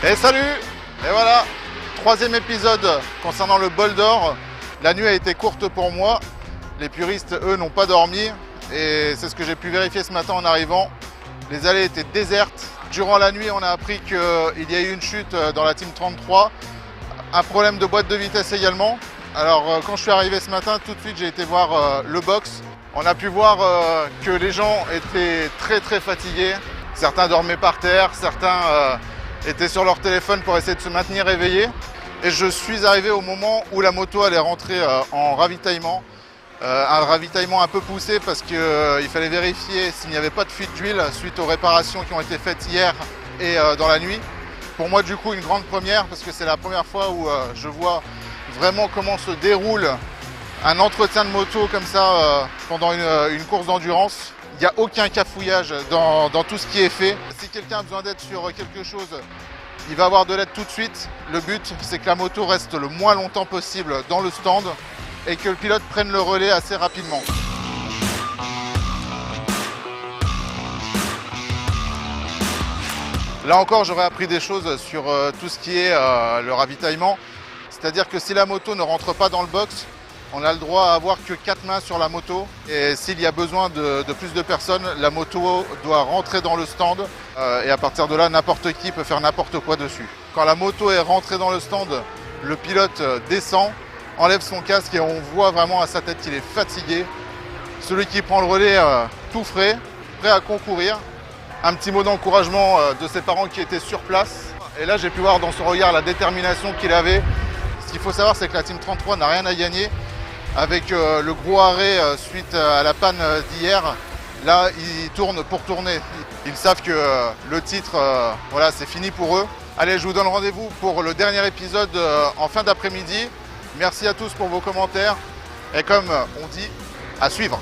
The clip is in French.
Et salut! Et voilà, troisième épisode concernant le bol d'or. La nuit a été courte pour moi. Les puristes, eux, n'ont pas dormi. Et c'est ce que j'ai pu vérifier ce matin en arrivant. Les allées étaient désertes. Durant la nuit, on a appris qu'il y a eu une chute dans la Team 33. Un problème de boîte de vitesse également. Alors quand je suis arrivé ce matin, tout de suite j'ai été voir le box. On a pu voir que les gens étaient très fatigués. Certains dormaient par terre, certains étaient sur leur téléphone pour essayer de se maintenir éveillés. Et je suis arrivé au moment où la moto allait rentrer en ravitaillement. Un ravitaillement un peu poussé parce qu'il fallait vérifier s'il n'y avait pas de fuite d'huile suite aux réparations qui ont été faites hier et dans la nuit. Pour moi du coup une grande première parce que c'est la première fois où je vois vraiment comment se déroule un entretien de moto comme ça pendant une course d'endurance. Il n'y a aucun cafouillage dans tout ce qui est fait. Si quelqu'un a besoin d'aide sur quelque chose, il va avoir de l'aide tout de suite. Le but, c'est que la moto reste le moins longtemps possible dans le stand et que le pilote prenne le relais assez rapidement. Là encore, j'aurais appris des choses sur tout ce qui est le ravitaillement. C'est-à-dire que si la moto ne rentre pas dans le box, on a le droit à avoir que 4 mains sur la moto. Et s'il y a besoin de plus de personnes, la moto doit rentrer dans le stand. Et à partir de là, n'importe qui peut faire n'importe quoi dessus. Quand la moto est rentrée dans le stand, le pilote descend, enlève son casque et on voit vraiment à sa tête qu'il est fatigué. Celui qui prend le relais tout frais, prêt à concourir. Un petit mot d'encouragement de ses parents qui étaient sur place. Et là, j'ai pu voir dans son regard la détermination qu'il avait. Ce qu'il faut savoir, c'est que la Team 33 n'a rien à gagner. Avec le gros arrêt suite à la panne d'hier, là, ils tournent pour tourner. Ils savent que le titre, voilà, c'est fini pour eux. Allez, je vous donne rendez-vous pour le dernier épisode en fin d'après-midi. Merci à tous pour vos commentaires. Et comme on dit, à suivre.